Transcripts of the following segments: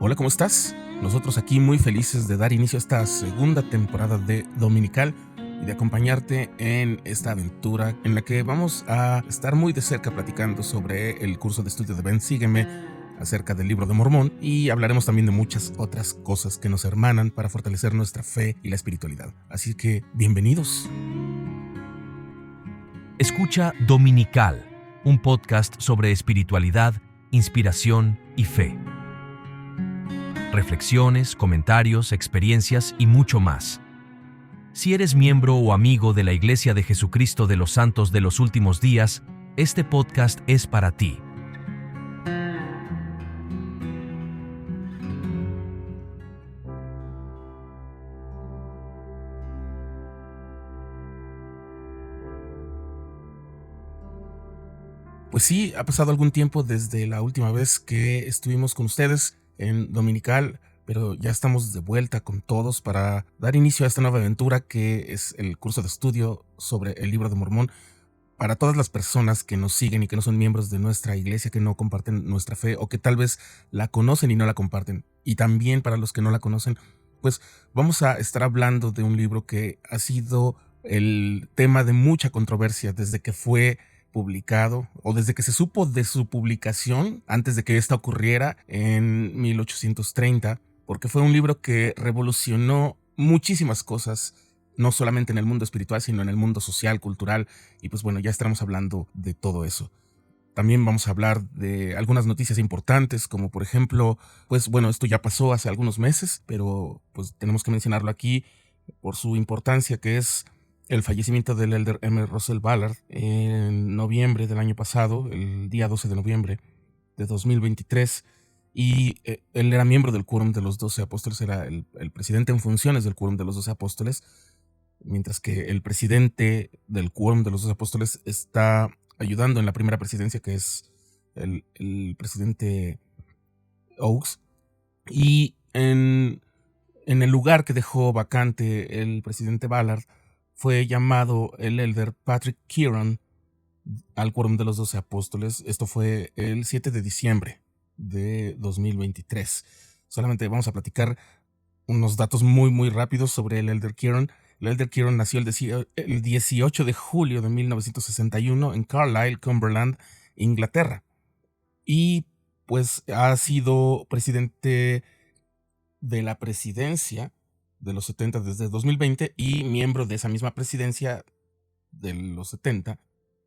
Hola, ¿cómo estás? Nosotros aquí muy felices de dar inicio a esta segunda temporada de Dominical y de acompañarte en esta aventura en la que vamos a estar muy de cerca platicando sobre el curso de estudio de Ven, Sígueme, acerca del Libro de Mormón, y hablaremos también de muchas otras cosas que nos hermanan para fortalecer nuestra fe y la espiritualidad. Así que, bienvenidos. Escucha Dominical, un podcast sobre espiritualidad, inspiración y fe. Reflexiones, comentarios, experiencias y mucho más. Si eres miembro o amigo de la Iglesia de Jesucristo de los Santos de los Últimos Días, este podcast es para ti. Pues sí, ha pasado algún tiempo desde la última vez que estuvimos con ustedes en Dominical, pero ya estamos de vuelta con todos para dar inicio a esta nueva aventura que es el curso de estudio sobre el Libro de Mormón. Para todas las personas que nos siguen y que no son miembros de nuestra iglesia, que no comparten nuestra fe o que tal vez la conocen y no la comparten, y también para los que no la conocen, pues vamos a estar hablando de un libro que ha sido el tema de mucha controversia desde que fue publicado o desde que se supo de su publicación antes de que esta ocurriera en 1830, porque fue un libro que revolucionó muchísimas cosas, no solamente en el mundo espiritual, sino en el mundo social, cultural, y pues bueno, ya estaremos hablando de todo eso. También vamos a hablar de algunas noticias importantes, como por ejemplo, pues bueno, esto ya pasó hace algunos meses, pero pues tenemos que mencionarlo aquí por su importancia, que es el fallecimiento del Elder M. Russell Ballard en noviembre del año pasado, el día 12 de noviembre de 2023. Y él era miembro del Quórum de los 12 Apóstoles, era el presidente en funciones del Quórum de los 12 Apóstoles, mientras que el presidente del Quórum de los 12 Apóstoles está ayudando en la primera presidencia, que es el presidente Oaks. Y en el lugar que dejó vacante el presidente Ballard, fue llamado el Elder Patrick Kieran al Quórum de los 12 Apóstoles. Esto fue el 7 de diciembre de 2023. Solamente vamos a platicar unos datos muy rápidos sobre el Elder Kieran. El Elder Kieran nació el 18 de julio de 1961 en Carlisle, Cumberland, Inglaterra. Y pues ha sido presidente de la presidencia de los 70 desde 2020 y miembro de esa misma presidencia de los 70,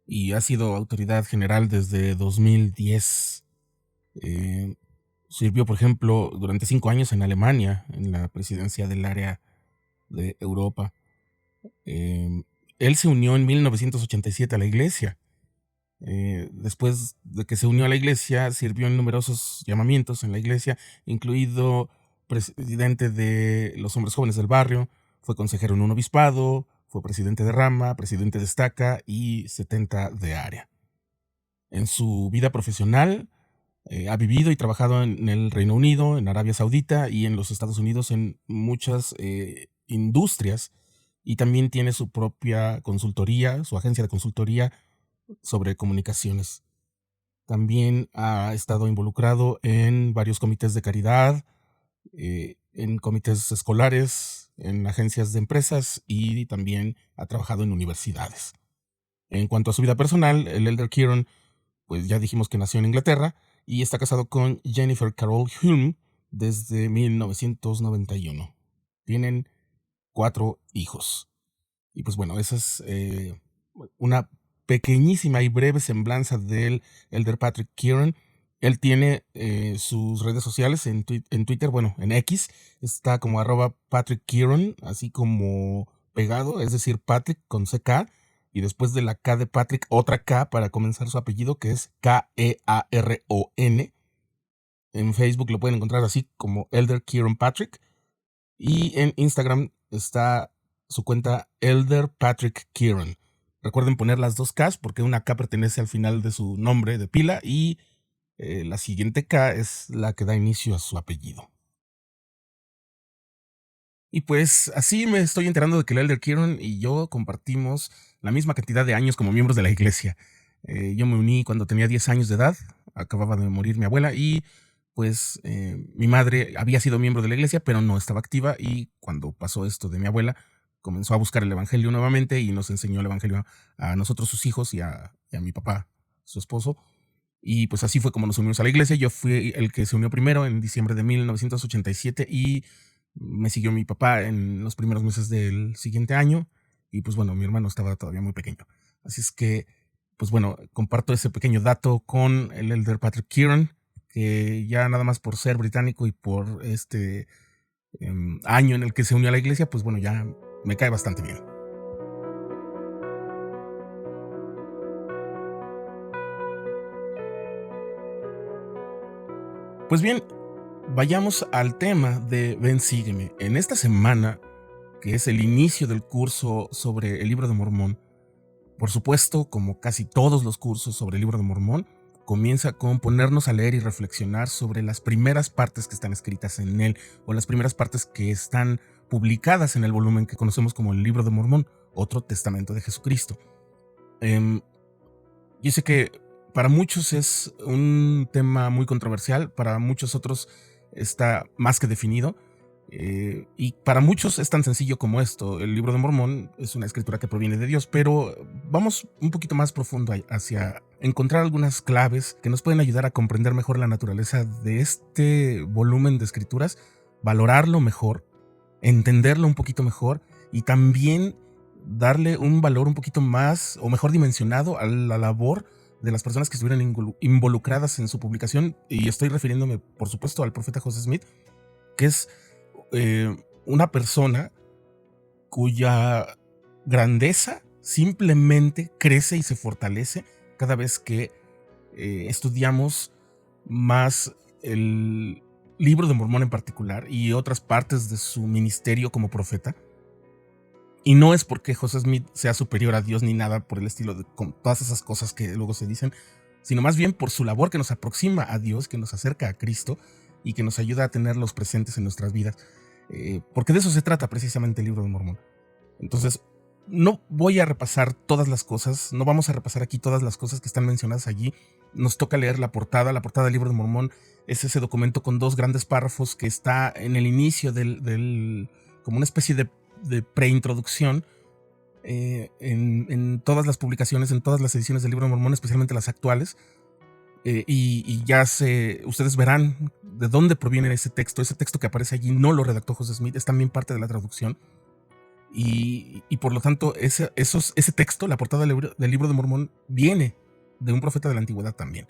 y ha sido autoridad general desde 2010. Sirvió, por ejemplo, durante 5 años en Alemania, en la presidencia del área de Europa. Él se unió en 1987 a la iglesia. Después de que se unió a la iglesia, sirvió en numerosos llamamientos en la iglesia, incluido presidente de los hombres jóvenes del barrio, fue consejero en un obispado, fue presidente de rama, presidente de estaca y 70 de área. En su vida profesional, ha vivido y trabajado en el Reino Unido, en Arabia Saudita y en los Estados Unidos en muchas industrias, y también tiene su propia consultoría, su agencia de consultoría sobre comunicaciones. También ha estado involucrado en varios comités de caridad, en comités escolares, en agencias de empresas, y también ha trabajado en universidades. En cuanto a su vida personal, el Elder Kieran, pues ya dijimos que nació en Inglaterra y está casado con Jennifer Carol Hulme desde 1991. Tienen 4 hijos. Y pues bueno, esa es una pequeñísima y breve semblanza del Elder Patrick Kieran. Él tiene sus redes sociales en Twitter, bueno, en X, está como @Patrick Kieran, así como pegado, es decir, Patrick con CK, y después de la K de Patrick, otra K para comenzar su apellido, que es Kearon. En Facebook lo pueden encontrar así como Elder Kieran Patrick, y en Instagram está su cuenta Elder Patrick Kieran. Recuerden poner las 2 Ks porque una K pertenece al final de su nombre de pila y la siguiente K es la que da inicio a su apellido. Y pues así me estoy enterando de que el Elder Kieran y yo compartimos la misma cantidad de años como miembros de la iglesia. Yo me uní cuando tenía 10 años de edad, acababa de morir mi abuela, y pues mi madre había sido miembro de la iglesia, pero no estaba activa, y cuando pasó esto de mi abuela, comenzó a buscar el evangelio nuevamente y nos enseñó el evangelio a nosotros, sus hijos, y a mi papá, su esposo. Y pues así fue como nos unimos a la iglesia. Yo fui el que se unió primero en diciembre de 1987 y me siguió mi papá en los primeros meses del siguiente año. Y pues bueno, mi hermano estaba todavía muy pequeño. Así es que, pues bueno, comparto ese pequeño dato con el elder Patrick Kieran, que ya nada más por ser británico y por este año en el que se unió a la iglesia, pues bueno, ya me cae bastante bien. Pues bien, vayamos al tema de Ven, sígueme. En esta semana, que es el inicio del curso sobre el Libro de Mormón, por supuesto, como casi todos los cursos sobre el Libro de Mormón, comienza con ponernos a leer y reflexionar sobre las primeras partes que están escritas en él, o las primeras partes que están publicadas en el volumen que conocemos como el Libro de Mormón, otro testamento de Jesucristo. Em, yo sé que para muchos es un tema muy controversial, para muchos otros está más que definido, y para muchos es tan sencillo como esto. El Libro de Mormón es una escritura que proviene de Dios, pero vamos un poquito más profundo hacia encontrar algunas claves que nos pueden ayudar a comprender mejor la naturaleza de este volumen de escrituras, valorarlo mejor, entenderlo un poquito mejor y también darle un valor un poquito más o mejor dimensionado a la labor de las personas que estuvieron involucradas en su publicación. Y estoy refiriéndome, por supuesto, al profeta José Smith, que es una persona cuya grandeza simplemente crece y se fortalece cada vez que estudiamos más el Libro de Mormón en particular y otras partes de su ministerio como profeta. Y no es porque José Smith sea superior a Dios ni nada por el estilo, con todas esas cosas que luego se dicen, sino más bien por su labor que nos aproxima a Dios, que nos acerca a Cristo y que nos ayuda a tenerlos presentes en nuestras vidas. Porque de eso se trata precisamente el Libro de Mormón. Entonces, no voy a repasar todas las cosas, no vamos a repasar aquí todas las cosas que están mencionadas allí. Nos toca leer la portada. La portada del Libro de Mormón es ese documento con dos grandes párrafos que está en el inicio como una especie de preintroducción en todas las publicaciones, en todas las ediciones del Libro de Mormón, especialmente las actuales. Y ya ustedes verán de dónde proviene ese texto. Ese texto que aparece allí no lo redactó José Smith, es también parte de la traducción. Y por lo tanto, ese texto, la portada del Libro de Mormón, viene de un profeta de la antigüedad también.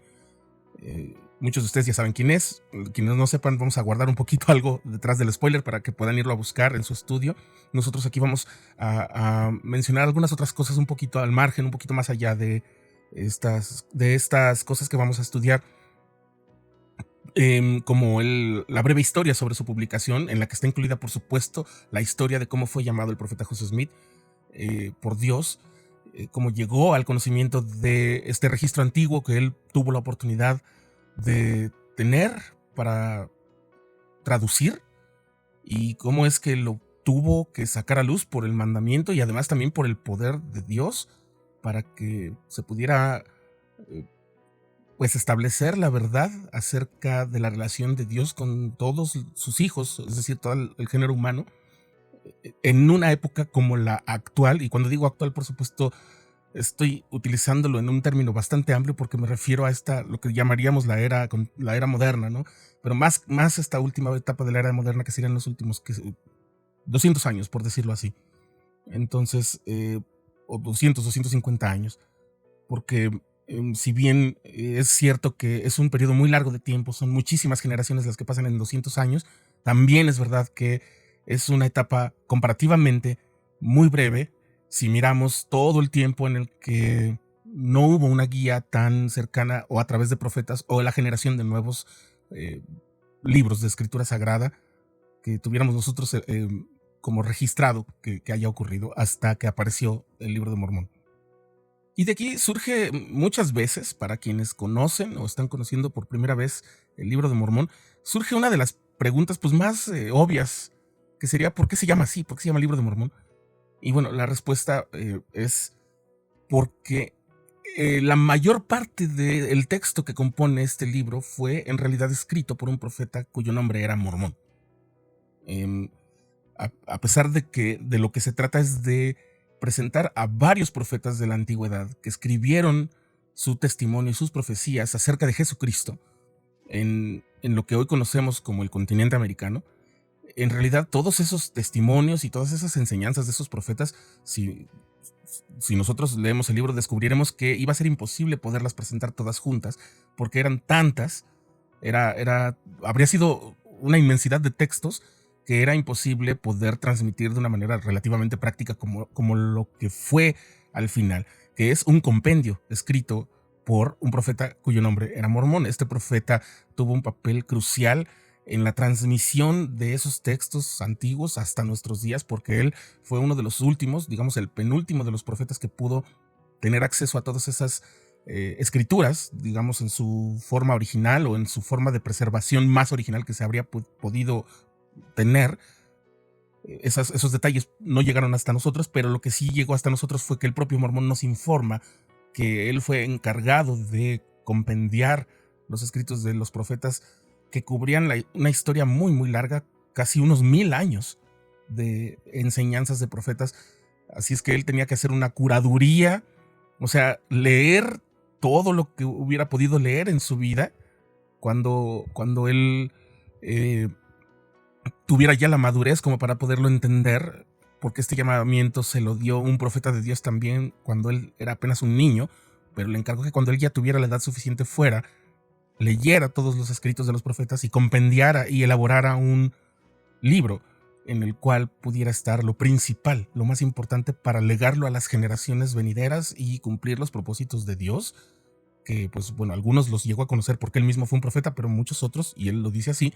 Muchos de ustedes ya saben quién es. Quienes no sepan, vamos a guardar un poquito algo detrás del spoiler para que puedan irlo a buscar en su estudio. Nosotros aquí vamos a mencionar algunas otras cosas un poquito al margen, un poquito más allá de estas cosas que vamos a estudiar, como la breve historia sobre su publicación, en la que está incluida, por supuesto, la historia de cómo fue llamado el profeta José Smith por Dios, cómo llegó al conocimiento de este registro antiguo que él tuvo la oportunidad de tener para traducir, y cómo es que lo tuvo que sacar a luz por el mandamiento y además también por el poder de Dios para que se pudiera pues establecer la verdad acerca de la relación de Dios con todos sus hijos, es decir, todo el género humano, en una época como la actual. Y cuando digo actual, por supuesto, estoy utilizándolo en un término bastante amplio porque me refiero a lo que llamaríamos la era moderna, ¿no? Pero más esta última etapa de la era moderna, que serían los últimos 200 años, por decirlo así. Entonces, o 250 años, porque si bien es cierto que es un periodo muy largo de tiempo, son muchísimas generaciones las que pasan en 200 años, también es verdad que es una etapa comparativamente muy breve si miramos todo el tiempo en el que no hubo una guía tan cercana o a través de profetas o la generación de nuevos libros de escritura sagrada que tuviéramos nosotros como registrado que haya ocurrido hasta que apareció el Libro de Mormón. Y de aquí surge muchas veces, para quienes conocen o están conociendo por primera vez el Libro de Mormón, surge una de las preguntas pues más obvias, que sería ¿por qué se llama así? ¿Por qué se llama Libro de Mormón? Y bueno, la respuesta es porque la mayor parte del texto que compone este libro fue en realidad escrito por un profeta cuyo nombre era Mormón. Em, a pesar de que de lo que se trata es de presentar a varios profetas de la antigüedad que escribieron su testimonio y sus profecías acerca de Jesucristo en lo que hoy conocemos como el continente americano. En realidad, todos esos testimonios y todas esas enseñanzas de esos profetas, si nosotros leemos el libro, descubriremos que iba a ser imposible poderlas presentar todas juntas, porque eran tantas, habría sido una inmensidad de textos que era imposible poder transmitir de una manera relativamente práctica como lo que fue al final, que es un compendio escrito por un profeta cuyo nombre era Mormón. Este profeta tuvo un papel crucial en la transmisión de esos textos antiguos hasta nuestros días, porque él fue uno de los últimos, digamos el penúltimo de los profetas que pudo tener acceso a todas esas escrituras, digamos en su forma original o en su forma de preservación más original que se habría podido tener. Esos detalles no llegaron hasta nosotros, pero lo que sí llegó hasta nosotros fue que el propio Mormón nos informa que él fue encargado de compendiar los escritos de los profetas que cubrían una historia muy muy larga, casi unos 1000 años de enseñanzas de profetas. Así es que él tenía que hacer una curaduría, o sea, leer todo lo que hubiera podido leer en su vida cuando él tuviera ya la madurez como para poderlo entender, porque este llamamiento se lo dio un profeta de Dios también cuando él era apenas un niño, pero le encargó que cuando él ya tuviera la edad suficiente leyera todos los escritos de los profetas y compendiara y elaborara un libro en el cual pudiera estar lo principal, lo más importante para legarlo a las generaciones venideras y cumplir los propósitos de Dios, que pues bueno, algunos los llegó a conocer porque él mismo fue un profeta, pero muchos otros, y él lo dice así,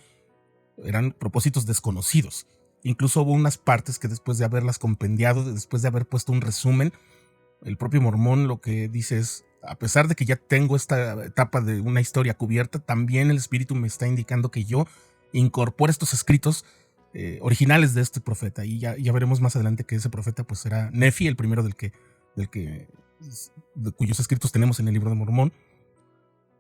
eran propósitos desconocidos. Incluso hubo unas partes que después de haberlas compendiado, después de haber puesto un resumen, el propio Mormón lo que dice es: a pesar de que ya tengo esta etapa de una historia cubierta, también el Espíritu me está indicando que yo incorpore estos escritos originales de este profeta. Y ya veremos más adelante que ese profeta pues era Nefi, el primero de cuyos escritos tenemos en el libro de Mormón.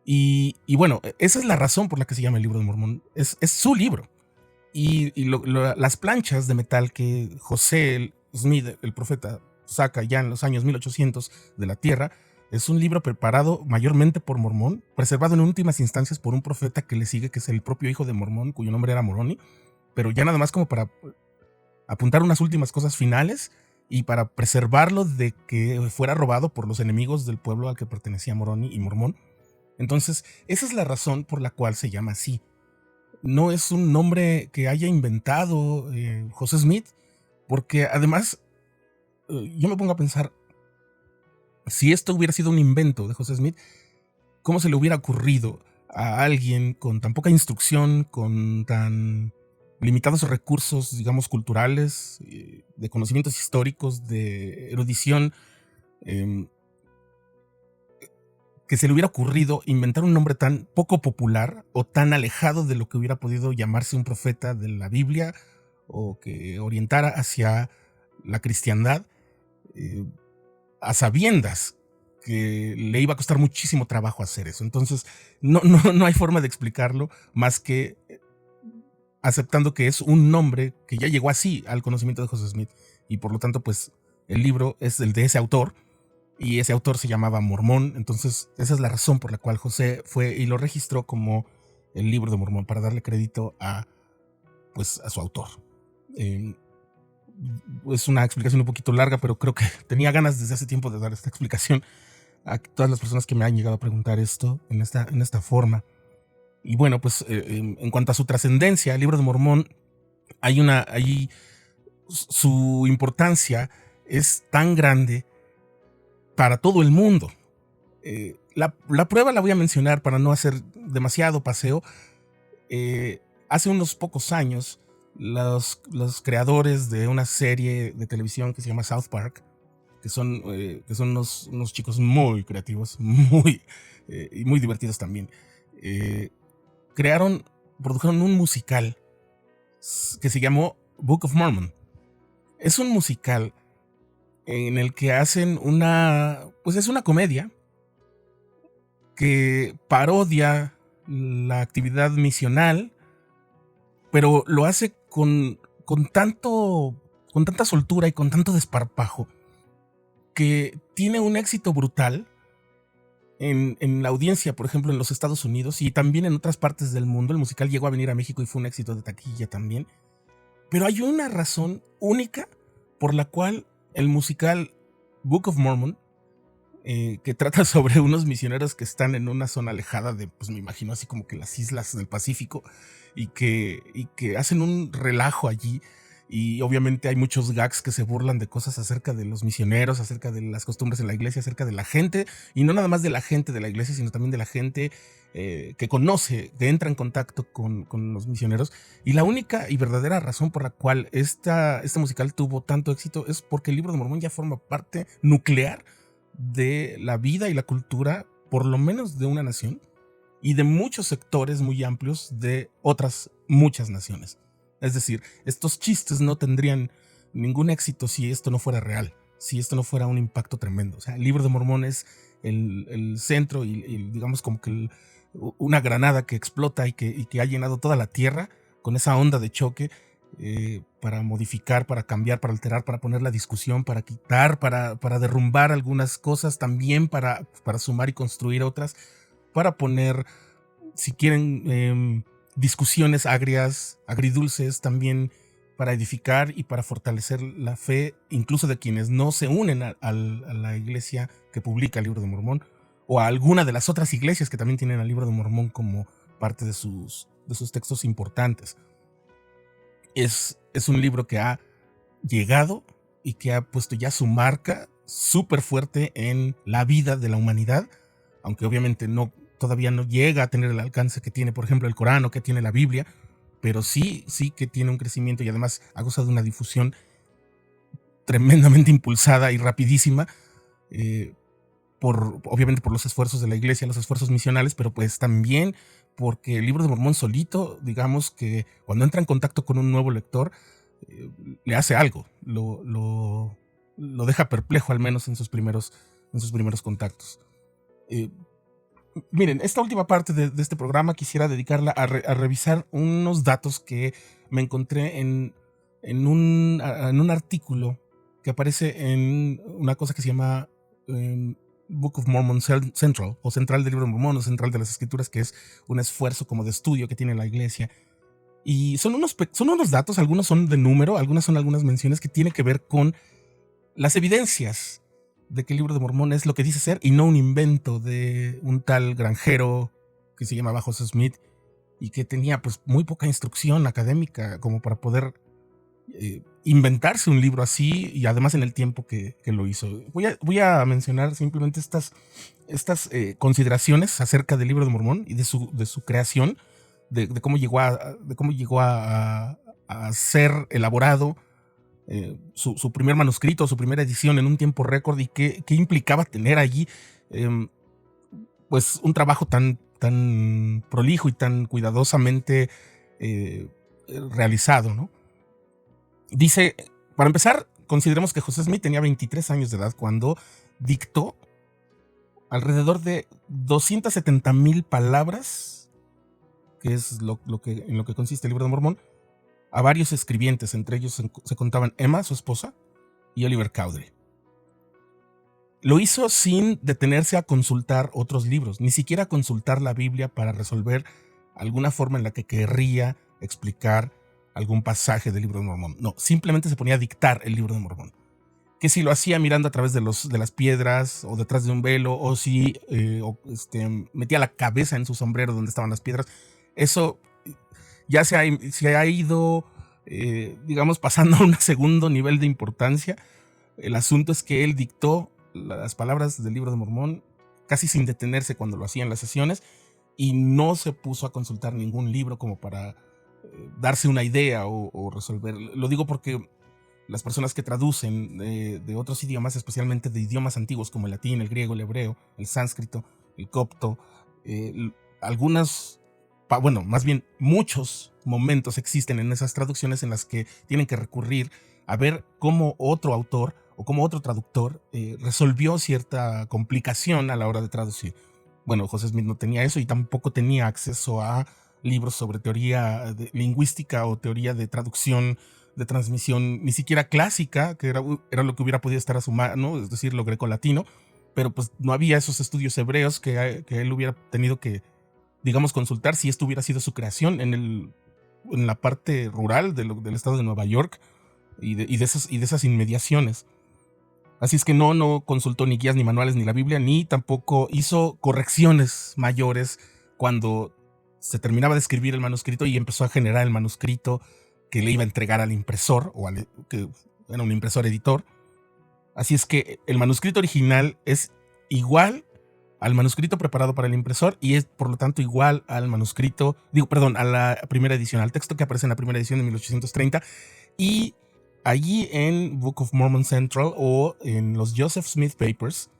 Y bueno, esa es la razón por la que se llama el libro de Mormón. Es su libro. Y las planchas de metal que José Smith, el profeta, saca ya en los años 1800 de la tierra, es un libro preparado mayormente por Mormón, preservado en últimas instancias por un profeta que le sigue, que es el propio hijo de Mormón, cuyo nombre era Moroni, pero ya nada más como para apuntar unas últimas cosas finales y para preservarlo de que fuera robado por los enemigos del pueblo al que pertenecía Moroni y Mormón. Entonces, esa es la razón por la cual se llama así. No es un nombre que haya inventado José Smith, porque además yo me pongo a pensar, si esto hubiera sido un invento de José Smith, ¿cómo se le hubiera ocurrido a alguien con tan poca instrucción, con tan limitados recursos, digamos, culturales, de conocimientos históricos, de erudición, que se le hubiera ocurrido inventar un nombre tan poco popular o tan alejado de lo que hubiera podido llamarse un profeta de la Biblia o que orientara hacia la cristiandad, a sabiendas que le iba a costar muchísimo trabajo hacer eso? Entonces no hay forma de explicarlo más que aceptando que es un nombre que ya llegó así al conocimiento de José Smith, y por lo tanto pues el libro es el de ese autor, y ese autor se llamaba Mormón. Entonces esa es la razón por la cual José fue y lo registró como el libro de Mormón, para darle crédito a su autor. Es una explicación un poquito larga, pero creo que tenía ganas desde hace tiempo de dar esta explicación a todas las personas que me han llegado a preguntar esto en esta forma. Y bueno, pues en cuanto a su trascendencia, el libro de Mormón, su importancia es tan grande para todo el mundo. La prueba la voy a mencionar para no hacer demasiado paseo. Hace unos pocos años, los creadores de una serie de televisión que se llama South Park, que son unos chicos muy creativos, y muy divertidos también, produjeron un musical que se llamó Book of Mormon. Es un musical en el que hacen es una comedia que parodia la actividad misional, pero lo hace con tanta soltura y con tanto desparpajo, que tiene un éxito brutal en la audiencia, por ejemplo, en los Estados Unidos y también en otras partes del mundo. El musical llegó a venir a México y fue un éxito de taquilla también. Pero hay una razón única por la cual el musical Book of Mormon, que trata sobre unos misioneros que están en una zona alejada de, pues me imagino así como que las islas del Pacífico, y que hacen un relajo allí. Y obviamente hay muchos gags que se burlan de cosas acerca de los misioneros, acerca de las costumbres en la iglesia, acerca de la gente, y no nada más de la gente de la iglesia, sino también de la gente que conoce, que entra en contacto con los misioneros. Y la única y verdadera razón por la cual este musical tuvo tanto éxito es porque el Libro de Mormón ya forma parte nuclear de la vida y la cultura, por lo menos de una nación, y de muchos sectores muy amplios de otras muchas naciones. Es decir, estos chistes no tendrían ningún éxito si esto no fuera real, si esto no fuera un impacto tremendo. O sea, el Libro de Mormón es el centro y digamos como que una granada que explota y que ha llenado toda la tierra con esa onda de choque, para modificar, para cambiar, para alterar, para poner la discusión, para quitar, para derrumbar algunas cosas, también para sumar y construir otras, para poner, si quieren, discusiones agrias, agridulces, también para edificar y para fortalecer la fe, incluso de quienes no se unen a la iglesia que publica el Libro de Mormón, o a alguna de las otras iglesias que también tienen al Libro de Mormón como parte de sus textos importantes. Es un libro que ha llegado y que ha puesto ya su marca súper fuerte en la vida de la humanidad, aunque obviamente todavía no llega a tener el alcance que tiene, por ejemplo, el Corán o que tiene la Biblia, pero sí que tiene un crecimiento y además ha gozado de una difusión tremendamente impulsada y rapidísima, obviamente por los esfuerzos de la iglesia, los esfuerzos misionales, pero pues también porque el Libro de Mormón solito, digamos que cuando entra en contacto con un nuevo lector, le hace algo, lo deja perplejo, al menos en sus primeros contactos. Miren, esta última parte de este programa quisiera dedicarla a revisar unos datos que me encontré en un artículo que aparece en una cosa que se llama Book of Mormon Central, o Central del Libro de Mormón, o Central de las Escrituras, que es un esfuerzo como de estudio que tiene la iglesia. Y son unos datos, algunos son de número, algunas menciones que tienen que ver con las evidencias de que el Libro de Mormón es lo que dice ser y no un invento de un tal granjero que se llamaba Joseph Smith y que tenía pues muy poca instrucción académica como para poder inventarse un libro así, y además en el tiempo que lo hizo. Voy a mencionar simplemente estas consideraciones acerca del Libro de Mormón y de su creación, de cómo llegó a ser elaborado, su primer manuscrito, su primera edición en un tiempo récord, y qué implicaba tener allí pues un trabajo tan prolijo y tan cuidadosamente realizado, ¿no? Dice, para empezar, consideremos que José Smith tenía 23 años de edad cuando dictó alrededor de 270,000 palabras, que es en lo que consiste el Libro de Mormón, a varios escribientes. Entre ellos se contaban Emma, su esposa, y Oliver Cowdery. Lo hizo sin detenerse a consultar otros libros, ni siquiera a consultar la Biblia para resolver alguna forma en la que querría explicar algún pasaje del Libro de Mormón. No, simplemente se ponía a dictar el Libro de Mormón. Que si lo hacía mirando a través de las piedras o detrás de un velo, o si metía la cabeza en su sombrero donde estaban las piedras, eso ya se ha ido, digamos, pasando a un segundo nivel de importancia. El asunto es que él dictó las palabras del Libro de Mormón casi sin detenerse cuando lo hacía en las sesiones, y no se puso a consultar ningún libro como para darse una idea o resolver. Lo digo porque las personas que traducen de otros idiomas, especialmente de idiomas antiguos como el latín, el griego, el hebreo, el sánscrito, el copto, más bien muchos momentos existen en esas traducciones en las que tienen que recurrir a ver cómo otro autor o cómo otro traductor resolvió cierta complicación a la hora de traducir. Bueno, José Smith no tenía eso y tampoco tenía acceso a libros sobre teoría lingüística o teoría de traducción, de transmisión, ni siquiera clásica, que era lo que hubiera podido estar a su mano, es decir, lo grecolatino, pero pues no había esos estudios hebreos que él hubiera tenido que, digamos, consultar si esto hubiera sido su creación en la parte rural del estado de Nueva York y de esas inmediaciones. Así es que no consultó ni guías, ni manuales, ni la Biblia, ni tampoco hizo correcciones mayores cuando se terminaba de escribir el manuscrito y empezó a generar el manuscrito que le iba a entregar al impresor, que era un impresor editor. Así es que el manuscrito original es igual al manuscrito preparado para el impresor y es por lo tanto igual al manuscrito, a la primera edición, al texto que aparece en la primera edición de 1830. Y allí en Book of Mormon Central o en los Joseph Smith Papers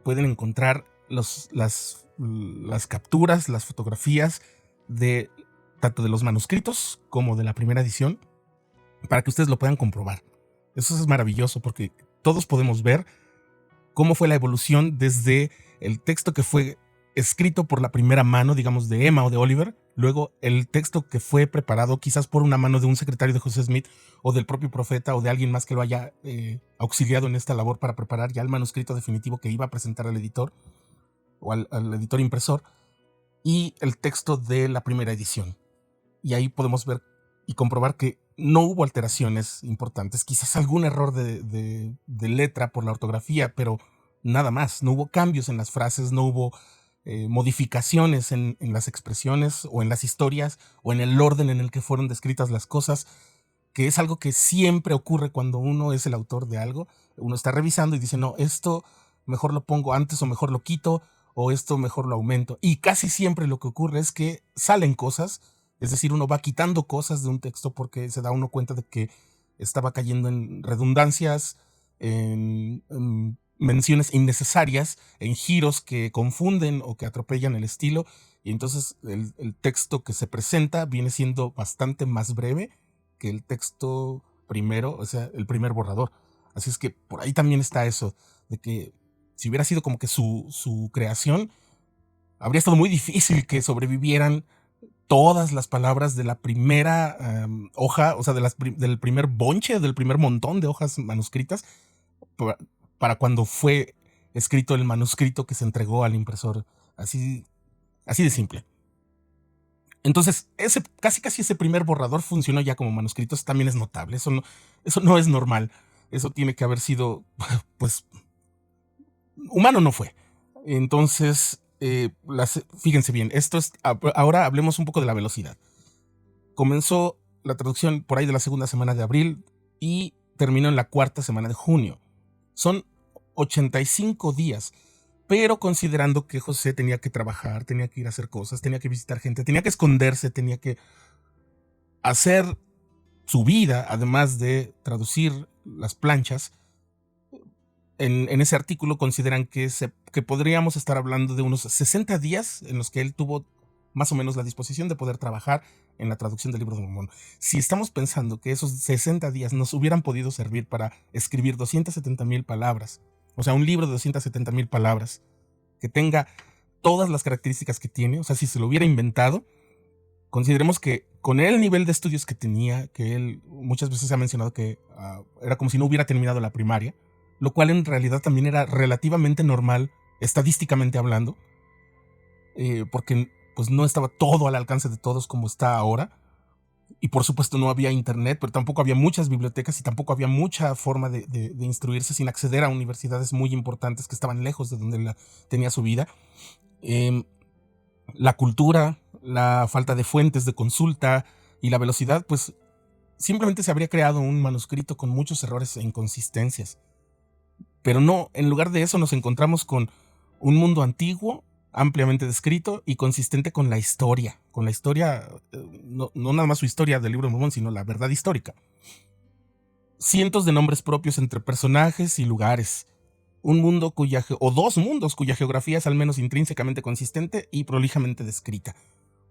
pueden encontrar las capturas, las fotografías de tanto de los manuscritos como de la primera edición para que ustedes lo puedan comprobar. Eso es maravilloso porque todos podemos ver cómo fue la evolución desde el texto que fue escrito por la primera mano, digamos, de Emma o de Oliver, luego el texto que fue preparado quizás por una mano de un secretario de José Smith o del propio profeta o de alguien más que lo haya auxiliado en esta labor para preparar ya el manuscrito definitivo que iba a presentar al editor o al editor impresor, y el texto de la primera edición. Y ahí podemos ver y comprobar que no hubo alteraciones importantes, quizás algún error de letra por la ortografía, pero nada más. No hubo cambios en las frases, no hubo modificaciones en las expresiones o en las historias o en el orden en el que fueron descritas las cosas, que es algo que siempre ocurre cuando uno es el autor de algo. Uno está revisando y dice, no, esto mejor lo pongo antes o mejor lo quito o esto mejor lo aumento. Y casi siempre lo que ocurre es que salen cosas. Es decir, uno va quitando cosas de un texto porque se da uno cuenta de que estaba cayendo en redundancias, en menciones innecesarias, en giros que confunden o que atropellan el estilo. Y entonces el texto que se presenta viene siendo bastante más breve que el texto primero, o sea, el primer borrador. Así es que por ahí también está eso, de que si hubiera sido como que su creación, habría estado muy difícil que sobrevivieran todas las palabras de la primera hoja, o sea, del primer bonche, del primer montón de hojas manuscritas, para cuando fue escrito el manuscrito que se entregó al impresor. Así de simple. Entonces, casi ese primer borrador funcionó ya como manuscrito. Eso también es notable. Eso no es normal. Eso tiene que haber sido, pues, humano no fue. Entonces, fíjense bien, ahora hablemos un poco de la velocidad. Comenzó la traducción por ahí de la segunda semana de abril y terminó en la cuarta semana de junio. Son 85 días, pero considerando que José tenía que trabajar, tenía que ir a hacer cosas, tenía que visitar gente, tenía que esconderse, tenía que hacer su vida, además de traducir las planchas. En ese artículo consideran que podríamos estar hablando de unos 60 días en los que él tuvo más o menos la disposición de poder trabajar en la traducción del Libro de Mormón. Si estamos pensando que esos 60 días nos hubieran podido servir para escribir 270,000 palabras, o sea, un libro de 270,000 palabras que tenga todas las características que tiene, o sea, si se lo hubiera inventado, consideremos que con el nivel de estudios que tenía, que él muchas veces se ha mencionado que era como si no hubiera terminado la primaria, lo cual en realidad también era relativamente normal, estadísticamente hablando, porque pues no estaba todo al alcance de todos como está ahora, y por supuesto no había internet, pero tampoco había muchas bibliotecas y tampoco había mucha forma de instruirse sin acceder a universidades muy importantes que estaban lejos de donde tenía su vida. La cultura, la falta de fuentes de consulta y la velocidad, pues simplemente se habría creado un manuscrito con muchos errores e inconsistencias. Pero no, en lugar de eso nos encontramos con un mundo antiguo, ampliamente descrito y consistente con la historia. No nada más su historia del Libro de Mormón, sino la verdad histórica. Cientos de nombres propios entre personajes y lugares. Un mundo dos mundos cuya geografía es al menos intrínsecamente consistente y prolijamente descrita.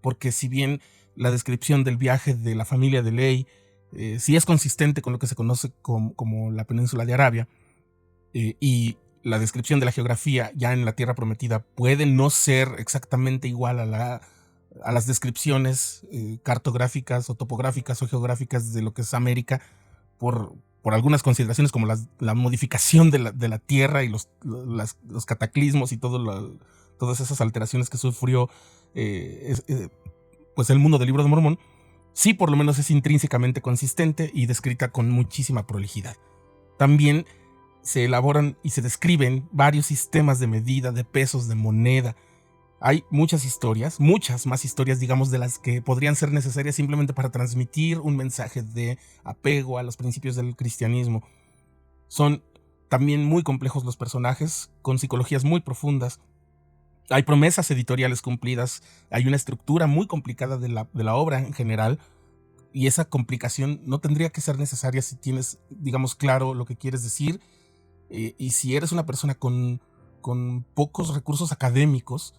Porque si bien la descripción del viaje de la familia de Ley sí es consistente con lo que se conoce como la península de Arabia, y la descripción de la geografía ya en la Tierra Prometida puede no ser exactamente igual a las descripciones cartográficas o topográficas o geográficas de lo que es América por algunas consideraciones como la modificación de la Tierra y los cataclismos y todas esas alteraciones que sufrió pues el mundo del Libro de Mormón. Sí, por lo menos es intrínsecamente consistente y descrita con muchísima prolijidad. También se elaboran y se describen varios sistemas de medida, de pesos, de moneda. Hay muchas historias, muchas más historias, digamos, de las que podrían ser necesarias simplemente para transmitir un mensaje de apego a los principios del cristianismo. Son también muy complejos los personajes, con psicologías muy profundas. Hay promesas editoriales cumplidas, hay una estructura muy complicada de la obra en general, y esa complicación no tendría que ser necesaria si tienes, digamos, claro lo que quieres decir, y si eres una persona con pocos recursos académicos,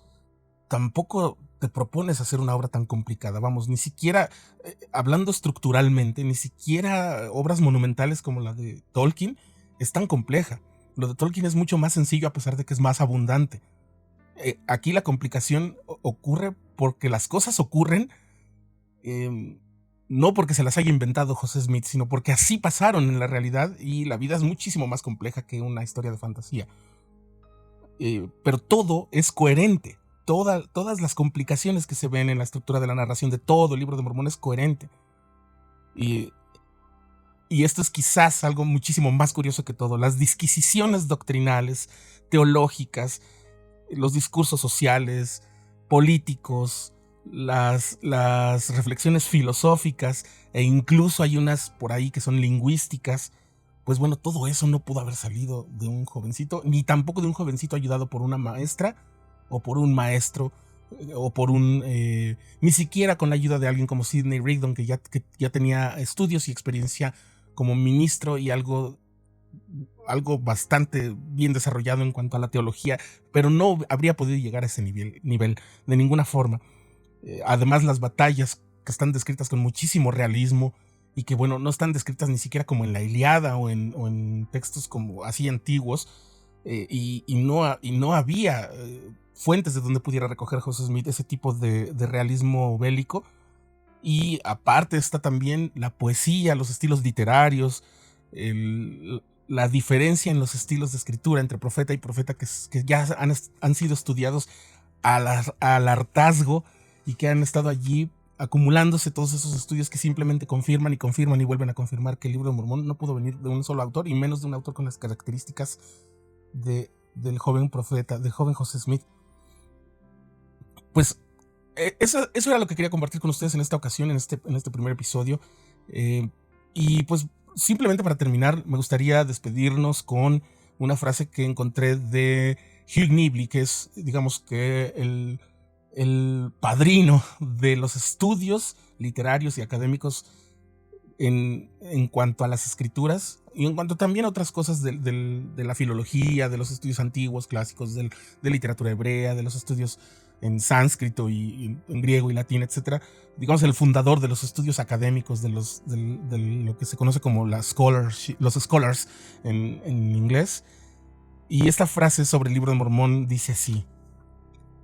tampoco te propones hacer una obra tan complicada. Vamos, ni siquiera, hablando estructuralmente, ni siquiera obras monumentales como la de Tolkien es tan compleja. Lo de Tolkien es mucho más sencillo a pesar de que es más abundante. Aquí la complicación ocurre porque las cosas ocurren, no porque se las haya inventado José Smith, sino porque así pasaron en la realidad, y la vida es muchísimo más compleja que una historia de fantasía. Pero todo es coherente. Todas las complicaciones que se ven en la estructura de la narración de todo el Libro de Mormón es coherente. Y esto es quizás algo muchísimo más curioso que todo. Las disquisiciones doctrinales, teológicas, los discursos sociales, políticos, las reflexiones filosóficas, e incluso hay unas por ahí que son lingüísticas. Pues bueno, todo eso no pudo haber salido de un jovencito, ni tampoco de un jovencito ayudado por una maestra o por un maestro, o por ni siquiera con la ayuda de alguien como Sidney Rigdon, que ya tenía estudios y experiencia como ministro y algo bastante bien desarrollado en cuanto a la teología, pero no habría podido llegar a ese nivel de ninguna forma. Además, las batallas que están descritas con muchísimo realismo, y que bueno, no están descritas ni siquiera como en la Ilíada o en textos como así antiguos, y no había fuentes de donde pudiera recoger José Smith ese tipo de realismo bélico. Y aparte está también la poesía, los estilos literarios, la diferencia en los estilos de escritura entre profeta y profeta, que ya han sido estudiados al hartazgo, y que han estado allí acumulándose todos esos estudios que simplemente confirman y vuelven a confirmar que el Libro de Mormón no pudo venir de un solo autor, y menos de un autor con las características del joven profeta, del joven José Smith. Pues eso era lo que quería compartir con ustedes en esta ocasión, en este primer episodio. Y pues simplemente para terminar, me gustaría despedirnos con una frase que encontré de Hugh Nibley, que es, digamos, que el padrino de los estudios literarios y académicos en cuanto a las escrituras, y en cuanto también a otras cosas de la filología, de los estudios antiguos, clásicos, de literatura hebrea, de los estudios en sánscrito y en griego y latín, etc. Digamos, el fundador de los estudios académicos, de lo que se conoce como los scholars en inglés. Y esta frase sobre el Libro de Mormón dice así,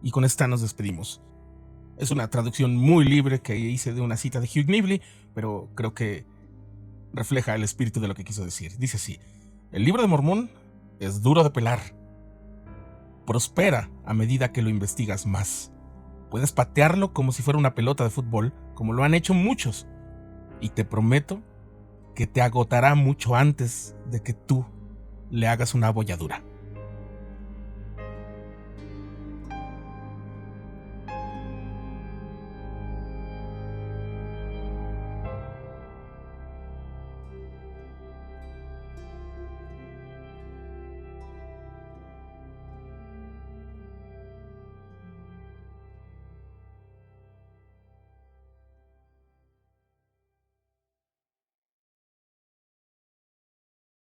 y con esta nos despedimos. Es una traducción muy libre que hice de una cita de Hugh Nibley, pero creo que refleja el espíritu de lo que quiso decir. Dice así: el Libro de Mormón es duro de pelar. Prospera a medida que lo investigas más. Puedes patearlo como si fuera una pelota de fútbol, como lo han hecho muchos, y te prometo que te agotará mucho antes de que tú le hagas una abolladura.